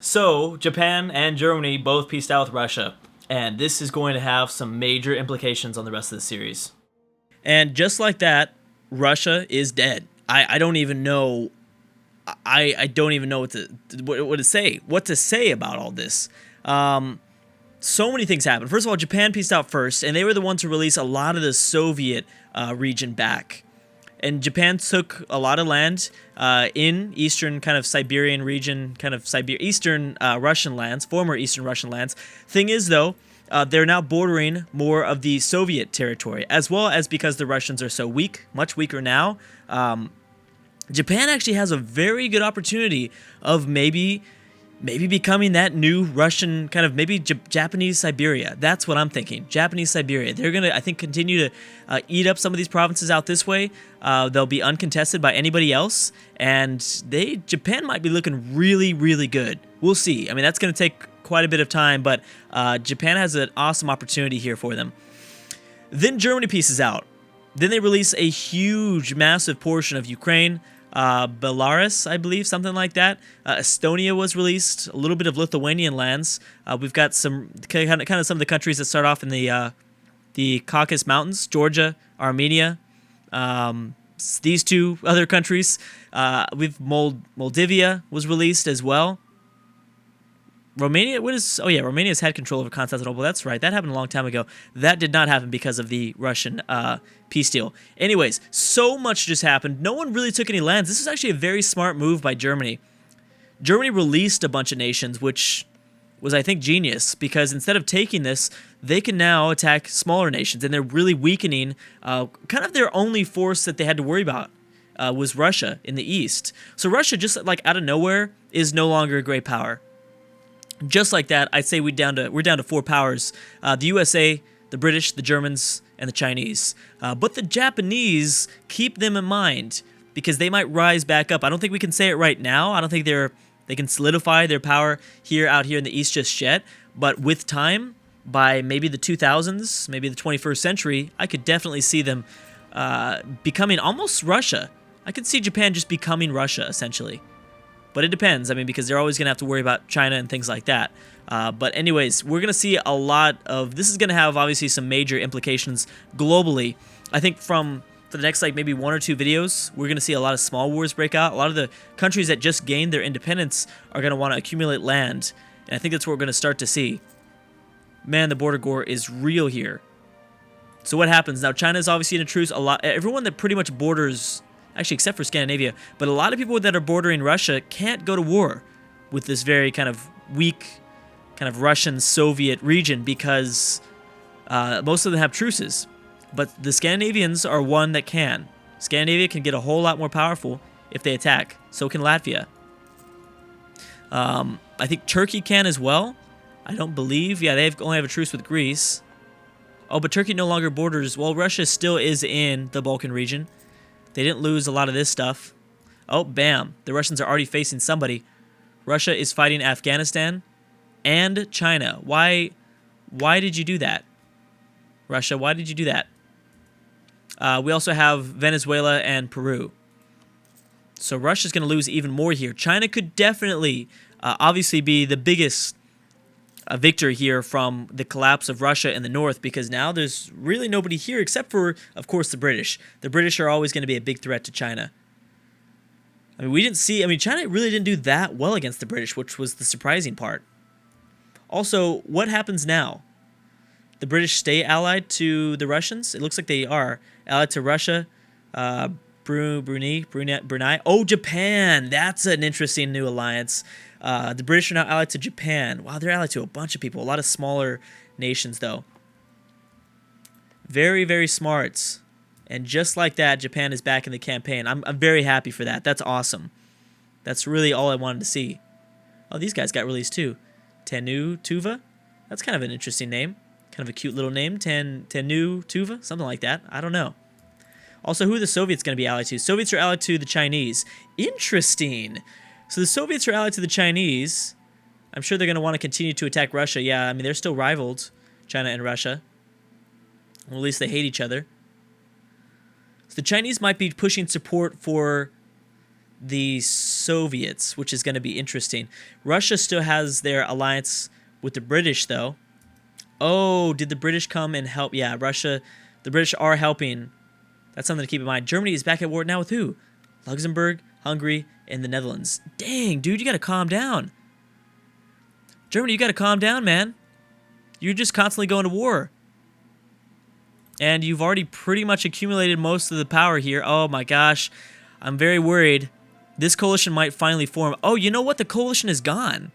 So, Japan and Germany both pieced out with Russia, and this is going to have some major implications on the rest of the series. And just like that, Russia is dead. I don't even know. I don't even know what to say about all this. So many things happened. First of all, Japan pieced out first, and they were the ones to release a lot of the Soviet region back. And Japan took a lot of land in eastern kind of Siberian region, kind of eastern Russian lands, former eastern Russian lands. Thing is, though, they're now bordering more of the Soviet territory, as well as because the Russians are so weak, much weaker now. Japan actually has a very good opportunity of maybe becoming that new Russian kind of maybe Japanese Siberia. That's what I'm thinking. Japanese Siberia. They're going to, I think, continue to eat up some of these provinces out this way. They'll be uncontested by anybody else. And Japan might be looking really, really good. We'll see. I mean, that's going to take quite a bit of time, but Japan has an awesome opportunity here for them. Then Germany pieces out. Then they release a huge, massive portion of Ukraine. Belarus, I believe, something like that. Estonia was released. A little bit of Lithuanian lands. We've got some kind of some of the countries that start off in the Caucasus Mountains: Georgia, Armenia. These two other countries. We've Moldavia was released as well. Romania, Romania's had control over Constantinople. That's right. That happened a long time ago. That did not happen because of the Russian peace deal. Anyways, so much just happened. No one really took any lands. This was actually a very smart move by Germany. Germany released a bunch of nations, which was, I think, genius, because instead of taking this, they can now attack smaller nations, and they're really weakening kind of their only force that they had to worry about was Russia in the east. So Russia, just like out of nowhere, is no longer a great power. Just like that, I'd say we're down to four powers: the USA, the British, the Germans, and the Chinese. But the Japanese, keep them in mind because they might rise back up. I don't think we can say it right now. I don't think they can solidify their power out here in the East just yet. But with time, by maybe the 2000s, maybe the 21st century, I could definitely see them becoming almost Russia. I could see Japan just becoming Russia, essentially. But it depends, because they're always going to have to worry about China and things like that. But anyways, we're going to see a lot of... This is going to have, obviously, some major implications globally. I think for the next, maybe one or two videos, we're going to see a lot of small wars break out. A lot of the countries that just gained their independence are going to want to accumulate land. And I think that's what we're going to start to see. Man, the border war is real here. So what happens? Now, China is obviously in a truce. Everyone that pretty much borders... Actually, except for Scandinavia. But a lot of people that are bordering Russia can't go to war with this very kind of weak, kind of Russian-Soviet region because most of them have truces. But the Scandinavians are one that can. Scandinavia can get a whole lot more powerful if they attack. So can Latvia. I think Turkey can as well. I don't believe. Yeah, they only have a truce with Greece. Oh, but Turkey no longer borders. Well, Russia still is in the Balkan region. They didn't lose a lot of this stuff. Oh, bam. The Russians are already facing somebody. Russia is fighting Afghanistan and China. Why did you do that? Russia, why did you do that? We also have Venezuela and Peru. So Russia's going to lose even more here. China could definitely, obviously, be the biggest victor here from the collapse of Russia in the north, because now there's really nobody here except for, of course, the British. The British are always going to be a big threat to China. China really didn't do that well against the British, which was the surprising part. Also, what happens now? The British stay allied to the Russians? It looks like they are allied to Russia, Brunei. Oh, Japan! That's an interesting new alliance. The British are now allied to Japan. Wow, they're allied to a bunch of people. A lot of smaller nations, though. Very, very smart. And just like that, Japan is back in the campaign. I'm very happy for that. That's awesome. That's really all I wanted to see. Oh, these guys got released too. Tenu Tuva? That's kind of an interesting name. Kind of a cute little name. Tenu Tuva? Something like that. I don't know. Also, who are the Soviets going to be allied to? Soviets are allied to the Chinese. Interesting. So the Soviets are allied to the Chinese. I'm sure they're going to want to continue to attack Russia. Yeah, they're still rivaled, China and Russia. Well, at least they hate each other. So the Chinese might be pushing support for the Soviets, which is going to be interesting. Russia still has their alliance with the British, though. Oh, did the British come and help? Yeah, Russia, the British are helping. That's something to keep in mind. Germany is back at war now with who? Luxembourg, Hungary, and the Netherlands. Dang, dude, you got to calm down. Germany, you got to calm down, man. You're just constantly going to war. And you've already pretty much accumulated most of the power here. Oh my gosh, I'm very worried. This coalition might finally form. Oh, you know what? The coalition is gone.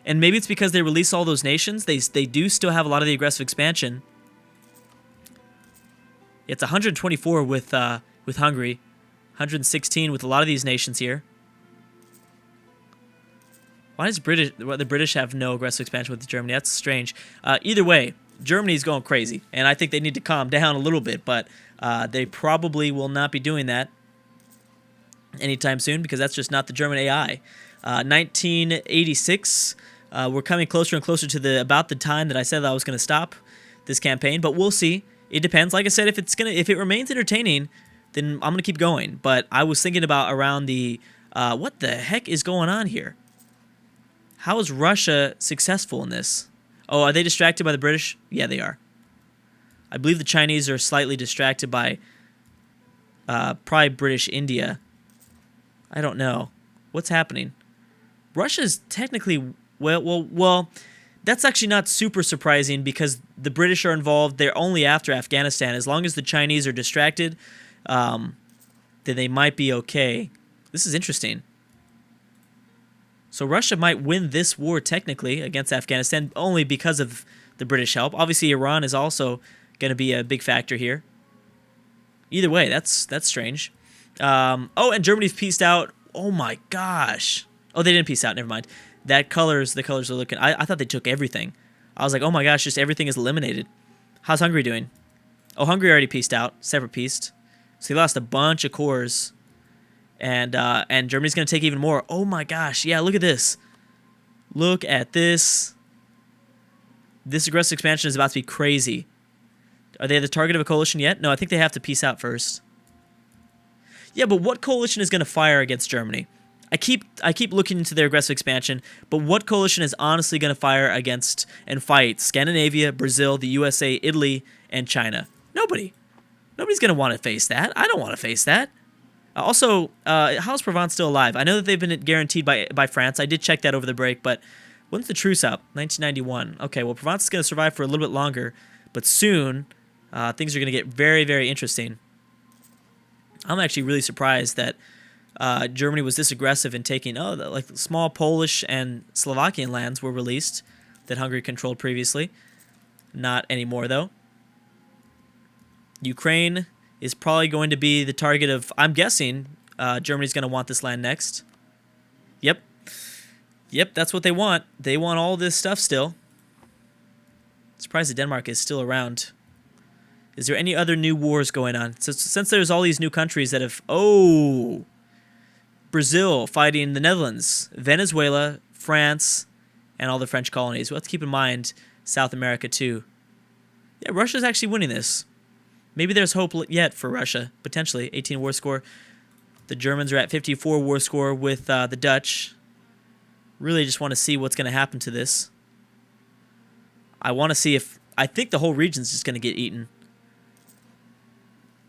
And maybe it's because they released all those nations. They do still have a lot of the aggressive expansion. It's 124 with Hungary, 116 with a lot of these nations here. Why does the British have no aggressive expansion with Germany? That's strange. Either way, Germany's going crazy, and I think they need to calm down a little bit, but they probably will not be doing that anytime soon because that's just not the German AI. 1986, we're coming closer and closer to about the time that I said that I was going to stop this campaign, but we'll see. It depends. Like I said, if it remains entertaining, then I'm gonna keep going. But I was thinking about around the what the heck is going on here? How is Russia successful in this? Oh, are they distracted by the British? Yeah, they are. I believe the Chinese are slightly distracted by probably British India. I don't know. What's happening? Russia's technically well. That's actually not super surprising because the British are involved. They're only after Afghanistan. As long as the Chinese are distracted, then they might be okay. This is interesting. So Russia might win this war technically against Afghanistan only because of the British help. Obviously, Iran is also going to be a big factor here. Either way, that's strange. Oh, and Germany's pieced out. Oh my gosh. Oh, they didn't piece out. Never mind. The colors are looking. I thought they took everything. I was like, oh my gosh, just everything is eliminated. How's Hungary doing? Oh, Hungary already pieced out. Separate pieced. So he lost a bunch of cores. And Germany's going to take even more. Oh my gosh. Yeah, look at this. Look at this. This aggressive expansion is about to be crazy. Are they the target of a coalition yet? No, I think they have to peace out first. Yeah, but what coalition is going to fire against Germany? I keep looking into their aggressive expansion, but what coalition is honestly going to fire against and fight Scandinavia, Brazil, the USA, Italy, and China? Nobody. Nobody's going to want to face that. I don't want to face that. Also, how's Provence still alive? I know that they've been guaranteed by France. I did check that over the break, but when's the truce up? 1991. Okay, well, Provence is going to survive for a little bit longer, but soon things are going to get very, very interesting. I'm actually really surprised that Germany was this aggressive in taking, like small Polish and Slovakian lands were released that Hungary controlled previously. Not anymore, though. Ukraine is probably going to be the target of, I'm guessing, Germany's going to want this land next. Yep, that's what they want. They want all this stuff still. Surprised that Denmark is still around. Is there any other new wars going on? So, since there's all these new countries that have... Oh! Brazil fighting the Netherlands, Venezuela, France, and all the French colonies. Well, let's keep in mind South America, too. Yeah, Russia's actually winning this. Maybe there's hope yet for Russia, potentially. 18 war score. The Germans are at 54 war score with the Dutch. Really just want to see what's going to happen to this. I want to see if... I think the whole region's just going to get eaten.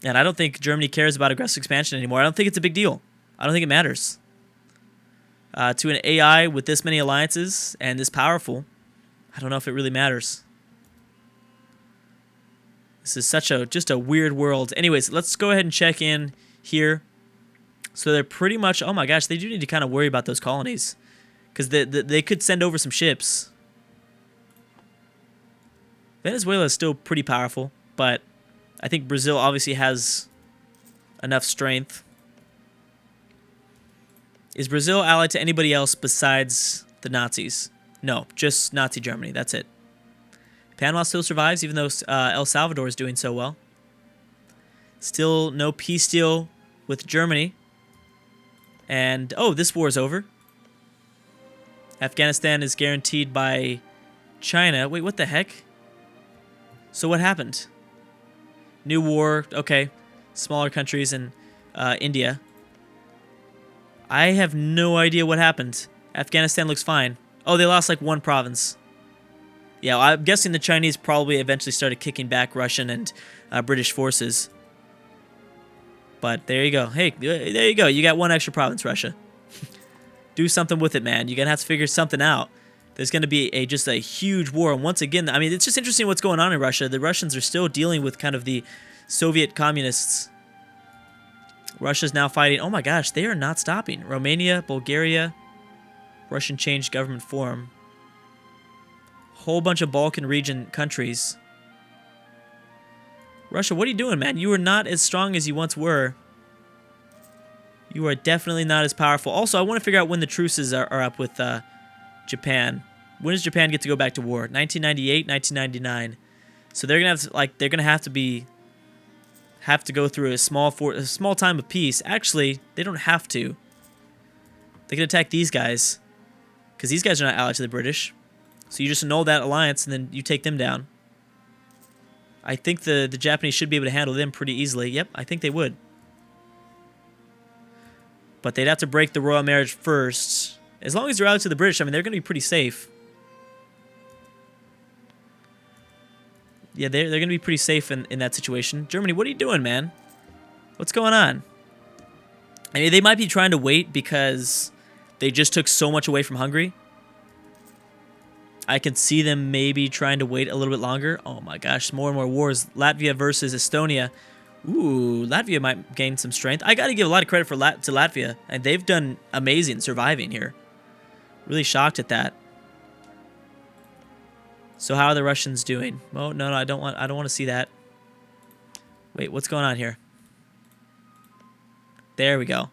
And I don't think Germany cares about aggressive expansion anymore. I don't think it's a big deal. I don't think it matters. To an AI with this many alliances and this powerful, I don't know if it really matters. This is just a weird world. Anyways, let's go ahead and check in here. So they're pretty much... Oh my gosh, they do need to kind of worry about those colonies. Because they could send over some ships. Venezuela is still pretty powerful, but I think Brazil obviously has enough strength. Is Brazil allied to anybody else besides the Nazis? No, just Nazi Germany. That's it. Panama still survives, even though El Salvador is doing so well. Still no peace deal with Germany. And, oh, this war is over. Afghanistan is guaranteed by China. Wait, what the heck? So what happened? New war, okay. Smaller countries in India. I have no idea what happened. Afghanistan looks fine. Oh, they lost like one province. Yeah, well, I'm guessing the Chinese probably eventually started kicking back Russian and British forces. But there you go. Hey, there you go. You got one extra province, Russia. Do something with it, man. You're going to have to figure something out. There's going to be just a huge war. And once again, I mean, it's just interesting what's going on in Russia. The Russians are still dealing with kind of the Soviet communists. Russia's now fighting. Oh my gosh, they are not stopping. Romania, Bulgaria, Russian changed government form. Whole bunch of Balkan region countries. Russia, what are you doing, man? You are not as strong as you once were. You are definitely not as powerful. Also, I want to figure out when the truces are up with Japan. When does Japan get to go back to war? 1998, 1999. So they're gonna have to go through a small time of peace. Actually, they don't have to. They can attack these guys because these guys are not allied to the British. So you just annul that alliance and then you take them down. I think the Japanese should be able to handle them pretty easily. Yep, I think they would. But they'd have to break the royal marriage first. As long as they're allied to the British, I mean, they're going to be pretty safe. Yeah, they're going to be pretty safe in that situation. Germany, what are you doing, man? What's going on? I mean, they might be trying to wait because they just took so much away from Hungary. I can see them maybe trying to wait a little bit longer. Oh my gosh, more and more wars. Latvia versus Estonia. Ooh, Latvia might gain some strength. I got to give a lot of credit to Latvia, and they've done amazing surviving here. Really shocked at that. So how are the Russians doing? Oh no, I don't want to see that. Wait, what's going on here? There we go.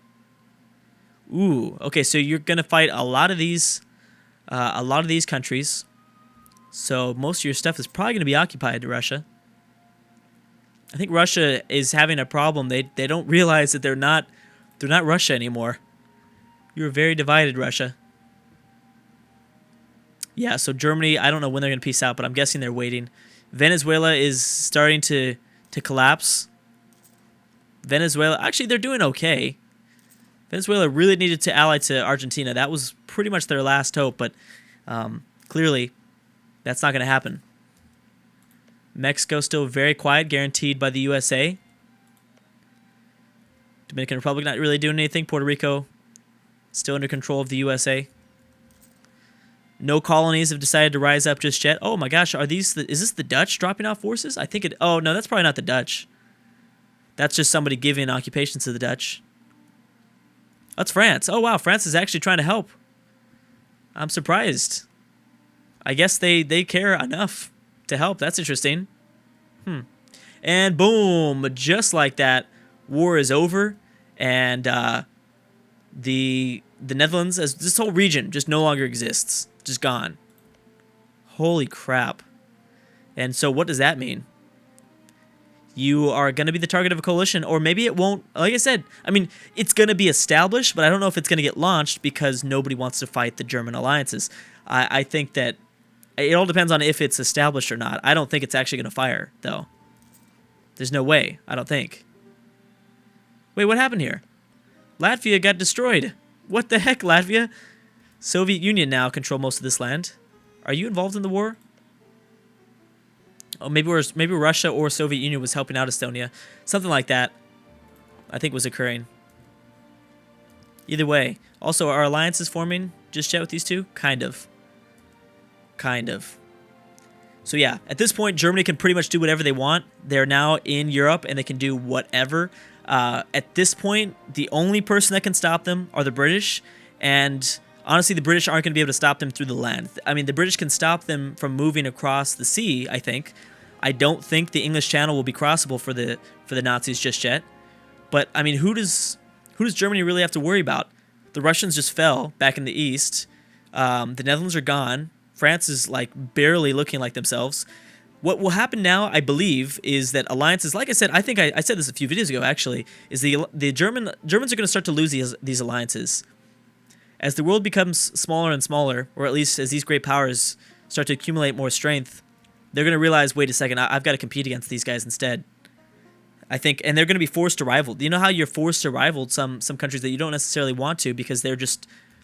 Ooh, okay, so you're gonna fight a lot of these countries. So most of your stuff is probably gonna be occupied, Russia. I think Russia is having a problem. They don't realize that they're not Russia anymore. You're very divided, Russia. Yeah, so Germany, I don't know when they're going to peace out, but I'm guessing they're waiting. Venezuela is starting to collapse. Venezuela, actually, they're doing okay. Venezuela really needed to ally to Argentina. That was pretty much their last hope, but clearly that's not going to happen. Mexico still very quiet, guaranteed by the USA. Dominican Republic not really doing anything. Puerto Rico still under control of the USA. No colonies have decided to rise up just yet. Oh my gosh, is this the Dutch dropping off forces? I think it. Oh no, that's probably not the Dutch. That's just somebody giving occupations to the Dutch. That's France. Oh wow, France is actually trying to help. I'm surprised. I guess they care enough to help. That's interesting. And boom, just like that, war is over, and the Netherlands, as this whole region, just no longer exists. Just gone. Holy crap. And so what does that mean? You are going to be the target of a coalition, or maybe it won't. Like I said, I mean, it's going to be established, but I don't know if it's going to get launched because nobody wants to fight the German alliances. I think that it all depends on if it's established or not. I don't think it's actually going to fire, though. There's no way, I don't think. Wait, what happened here? Latvia got destroyed. What the heck, Latvia? Soviet Union now control most of this land. Are you involved in the war? Oh, maybe Russia or Soviet Union was helping out Estonia. Something like that, I think, was occurring. Either way. Also, are alliances forming just yet with these two? Kind of. Kind of. So yeah, at this point, Germany can pretty much do whatever they want. They're now in Europe, and they can do whatever. At this point, the only person that can stop them are the British, and honestly, the British aren't going to be able to stop them through the land. I mean, the British can stop them from moving across the sea, I think. I don't think the English Channel will be crossable for the Nazis just yet. But I mean, who does Germany really have to worry about? The Russians just fell back in the east. The Netherlands are gone. France is like barely looking like themselves. What will happen now, I believe, is that alliances, like I said, I think I said this a few videos ago actually, is the Germans are going to start to lose these alliances. As the world becomes smaller and smaller, or at least as these great powers start to accumulate more strength, they're going to realize, wait a second, I've got to compete against these guys instead. I think, and they're going to be forced to rival. You know how you're forced to rival some countries that you don't necessarily want to because they're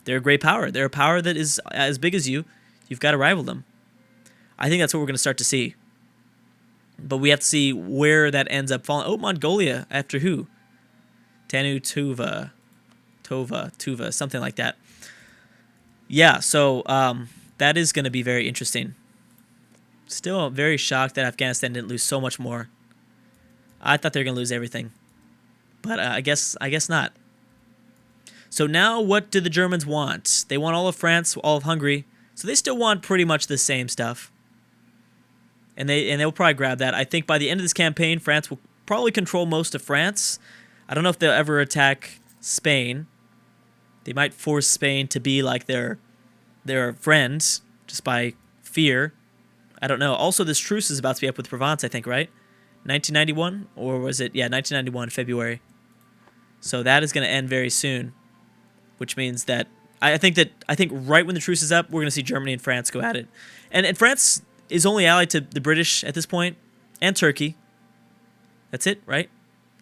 a great power. They're a power that is as big as you. You've got to rival them. I think that's what we're going to start to see. But we have to see where that ends up falling. Oh, Mongolia after who? Tanu Tuva, something like that. Yeah, so that is going to be very interesting. Still very shocked that Afghanistan didn't lose so much more. I thought they were going to lose everything. But I guess not. So now what do the Germans want? They want all of France, all of Hungary. So they still want pretty much the same stuff. And they'll probably grab that. I think by the end of this campaign, France will probably control most of France. I don't know if they'll ever attack Spain. They might force Spain to be like their friends just by fear. I don't know. Also, this truce is about to be up with Provence, I think, right? 1991? Or was it? Yeah, 1991, February. So that is going to end very soon, which means that I think right when the truce is up, we're going to see Germany and France go at it. And France is only allied to the British at this point, and Turkey. That's it, right?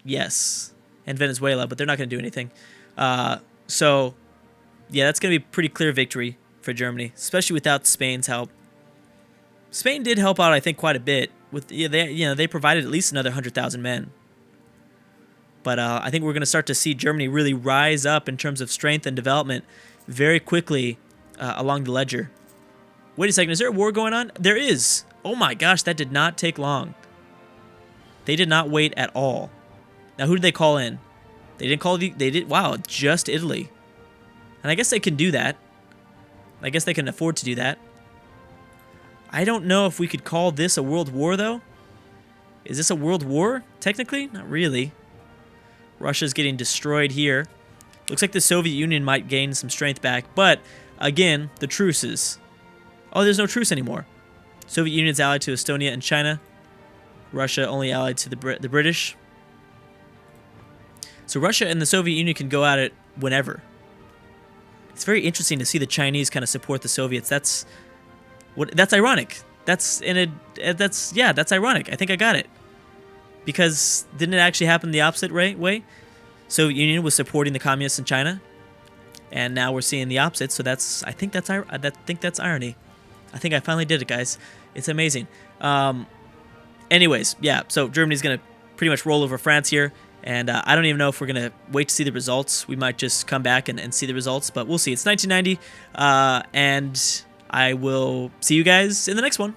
Yes. And Venezuela, but they're not going to do anything. So, yeah, that's going to be a pretty clear victory for Germany, especially without Spain's help. Spain did help out, I think, quite a bit. They provided at least another 100,000 men. But I think we're going to start to see Germany really rise up in terms of strength and development very quickly along the ledger. Wait a second, is there a war going on? There is. Oh my gosh, that did not take long. They did not wait at all. Now, who did they call in? They didn't call wow, just Italy. And I guess they can do that. I guess they can afford to do that. I don't know if we could call this a world war, though. Is this a world war, technically? Not really. Russia's getting destroyed here. Looks like the Soviet Union might gain some strength back. But, again, the truces. Oh, there's no truce anymore. Soviet Union's allied to Estonia and China. Russia only allied to the British. So Russia and the Soviet Union can go at it whenever. It's very interesting to see the Chinese kind of support the Soviets. That's ironic. That's ironic. I think I got it. Because didn't it actually happen the opposite way? Soviet Union was supporting the communists in China, and now we're seeing the opposite. So I think that's irony. I think I finally did it, guys. It's amazing. Anyways, yeah. So Germany's gonna pretty much roll over France here, and I don't even know if we're gonna wait to see the results. We might just come back and see the results, but we'll see. It's 1990, and I will see you guys in the next one.